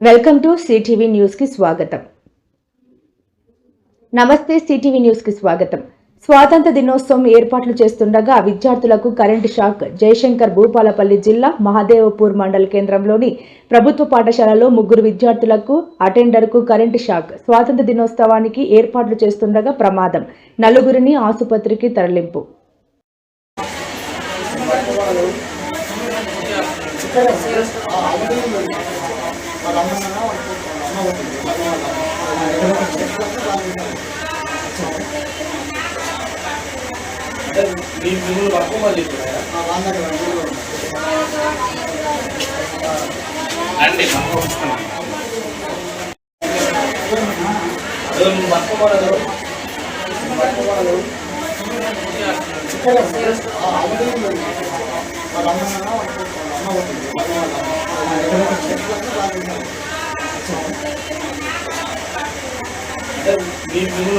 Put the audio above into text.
Welcome to CTV news కి స్వాగతం. నమస్తే. సిటీవీ న్యూస్ కి స్వాగతం. స్వాతంత్ర దినోత్సవం ఏర్పాట్లు చేస్తుండగా విద్యార్థులకు కరెంటు షాక్. జయశంకర్ భూపాలపల్లి జిల్లా మహదేవపూర్ మండల కేంద్రంలోని ప్రభుత్వ పాఠశాలలో 3 విద్యార్థులకు అటెండర్కు కరెంటు షాక్. స్వాతంత్ర దినోత్సవానికి ఏర్పాట్లు చేస్తుండగా ప్రమాదం. 4 ఆసుపత్రికి తరలింపు. మీరు